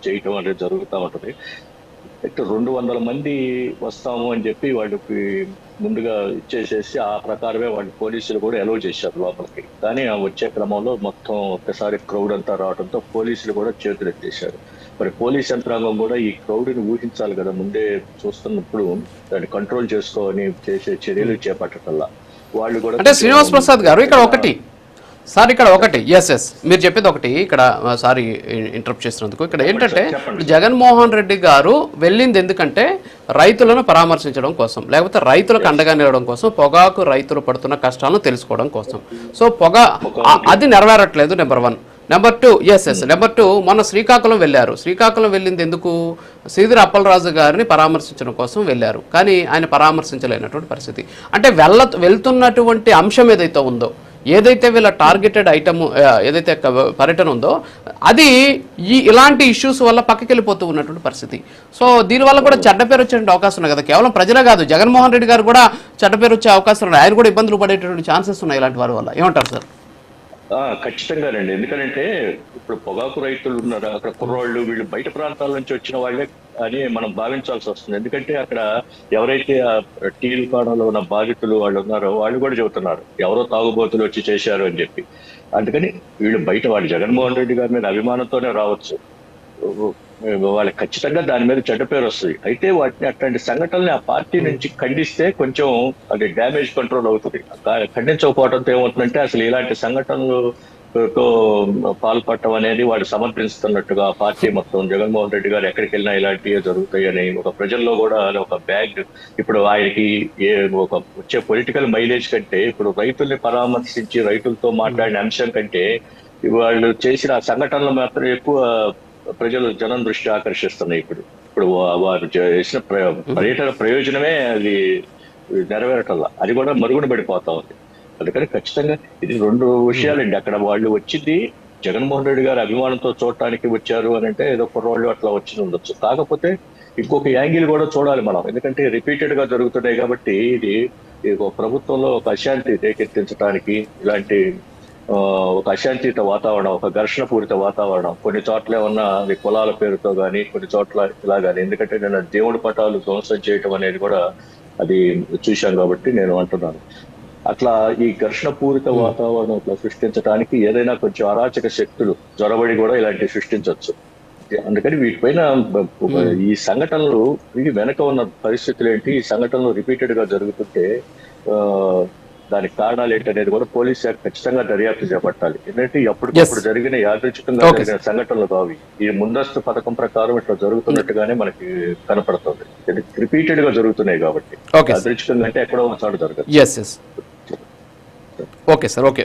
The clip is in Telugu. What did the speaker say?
చేయటం అనేది జరుగుతూ ఉంటుంది. 200 మంది వస్తాము అని చెప్పి వాళ్ళకి ముందుగా ఇచ్చేసేసి ఆ ప్రకారమే వాళ్ళు పోలీసులు కూడా అలౌ చేశారు లోపలికి. కానీ ఆ వచ్చే క్రమంలో మొత్తం ఒక్కసారి క్రౌడ్ అంతా రావడంతో పోలీసులు కూడా చేతులు ఎత్తేశారు. మరి పోలీస్ యంత్రాంగం కూడా ఈ క్రౌడ్ ని ఊహించాలి కదా, ముందే చూస్తున్నప్పుడు దాన్ని కంట్రోల్ చేసుకొని చేసే చర్యలు చేపట్టటల్లా వాళ్ళు కూడా. అంటే శ్రీనివాస్ ప్రసాద్ గారు ఇక్కడ ఒకటి సార్, ఇక్కడ ఒకటి ఎస్ మీరు చెప్పేది ఒకటి, ఇక్కడ సారీ ఇంటరప్ట్ చేసినందుకు. ఇక్కడ ఏంటంటే జగన్మోహన్ రెడ్డి గారు వెళ్ళింది ఎందుకంటే రైతులను పరామర్శించడం కోసం, లేకపోతే రైతులకు అండగా నిలవడం కోసం, పొగాకు రైతులు పడుతున్న కష్టాలను తెలుసుకోవడం కోసం. సో అది నెరవేరట్లేదు నెంబర్ 1. నెంబర్ 2 నెంబర్ 2 మొన్న శ్రీకాకుళం వెళ్ళారు. శ్రీకాకుళం వెళ్ళింది ఎందుకు? శ్రీధర్ అప్పలరాజు గారిని పరామర్శించడం కోసం వెళ్ళారు, కానీ ఆయన పరామర్శించలేనటువంటి పరిస్థితి. అంటే వెళ్తున్నటువంటి అంశం ఏదైతే ఉందో, ఏదైతే వీళ్ళ టార్గెటెడ్ ఐటమ్ ఏదైతే పర్యటన ఉందో అది ఇలాంటి ఇష్యూస్ వల్ల పక్కకి వెళ్ళిపోతూ ఉన్నటువంటి పరిస్థితి. సో దీనివల్ల కూడా చెడ్డ పేరు వచ్చే అవకాశం ఉన్నాయి కదా. కేవలం ప్రజలే కాదు, జగన్మోహన్ రెడ్డి గారు కూడా చెడ్డ పేరు వచ్చే అవకాశం ఉన్నాయి. ఆయన కూడా ఇబ్బందులు పడేటటువంటి ఛాన్సెస్ ఉన్నాయి ఇలాంటి వారి వల్ల. ఏమంటారు సార్? ఖచ్చితంగానండి. ఎందుకంటే ఇప్పుడు పొగాకు రైతులు ఉన్నారు అక్కడ, కుర్రోళ్ళు వీళ్ళు బయట ప్రాంతాల నుంచి వచ్చిన వాళ్ళే అని మనం భావించాల్సి వస్తుంది. ఎందుకంటే అక్కడ ఎవరైతే ఆ టీ దుకాణంలో ఉన్న బాధితులు వాళ్ళు ఉన్నారో వాళ్ళు కూడా చెబుతున్నారు ఎవరో తాగుబోతులు వచ్చి చేశారు అని చెప్పి. అందుకని వీళ్ళు బయట వాళ్ళు జగన్మోహన్ రెడ్డి గారి మీద అభిమానంతోనే రావచ్చు, వాళ్ళకి ఖచ్చితంగా దాని మీద చెడ్డ పేరు వస్తుంది. అయితే వాటిని అట్లాంటి సంఘటనల్ని ఆ పార్టీ నుంచి ఖండిస్తే కొంచెం అది డ్యామేజ్ కంట్రోల్ అవుతుంది. ఖండించకపోవడంతో ఏమవుతుందంటే అసలు ఇలాంటి సంఘటనలతో పాల్పడటం అనేది వాళ్ళు సమర్థిస్తున్నట్టుగా పార్టీ మొత్తం జగన్మోహన్ రెడ్డి గారు ఎక్కడికి వెళ్ళినా ఇలాంటివే జరుగుతాయి అని ఒక ప్రజల్లో కూడా ఒక బ్యాగ్. ఇప్పుడు ఆయనకి ఒక వచ్చే పొలిటికల్ మైలేజ్ కంటే ఇప్పుడు రైతుల్ని పరామర్శించి రైతులతో మాట్లాడిన అంశం కంటే వాళ్ళు చేసిన సంఘటనలు మాత్రం ఎక్కువ ప్రజలు జనం దృష్టి ఆకర్షిస్తున్నాయి. ఇప్పుడు వారు చేసిన పర్యటన ప్రయోజనమే అది నెరవేరటల్లా, అది కూడా మరుగున పడిపోతా ఉంది. అందుకని ఖచ్చితంగా ఇది 2 విషయాలండి. అక్కడ వాళ్ళు వచ్చింది జగన్మోహన్ రెడ్డి గారి అభిమానంతో చూడటానికి వచ్చారు అని అంటే ఏదో కుర్రవాళ్ళు అట్లా వచ్చి ఉండొచ్చు. కాకపోతే ఇంకొక యాంగిల్ కూడా చూడాలి మనం, ఎందుకంటే రిపీటెడ్ గా జరుగుతున్నాయి కాబట్టి ఇది ప్రభుత్వంలో ఒక అశాంతి రేకెత్తించడానికి, ఇలాంటి ఒక అశాంతియుత వాతావరణం, ఒక ఘర్షణ పూరిత వాతావరణం కొన్ని చోట్ల ఉన్న కులాల పేరుతో కానీ కొన్ని చోట్ల ఇలా కానీ. ఎందుకంటే నేను దేవుడి పటాలు ధ్వంసం చేయటం అనేది కూడా అది చూశాను కాబట్టి నేను అంటున్నాను. అట్లా ఈ ఘర్షణ పూరిత వాతావరణం అట్లా సృష్టించడానికి ఏదైనా కొంచెం అరాచక శక్తులు జొరబడి కూడా ఇలాంటివి సృష్టించవచ్చు. అందుకని వీటిపైన ఈ సంఘటనలు వెనక ఉన్న పరిస్థితులు ఏంటి, ఈ సంఘటనలు రిపీటెడ్ గా జరుగుతుంటే దానికి కారణాలు ఏంటనేది కూడా పోలీస్ శాఖ ఖచ్చితంగా దర్యాప్తు చేపట్టాలి. ఎందుకంటే అప్పటికప్పుడు జరిగిన యాదృచ్ఛికంగా జరిగిన సంఘటనలు కావు. ఈ ముందస్తు పథకం ప్రకారం ఇట్లా జరుగుతున్నట్టుగానే మనకి కనపడుతుంది. రిపీటెడ్ గా జరుగుతున్నాయి కాబట్టి యాదృచ్ఛికంగా అంటే ఎక్కడో ఒక చోట జరగదు. Okay sir, okay.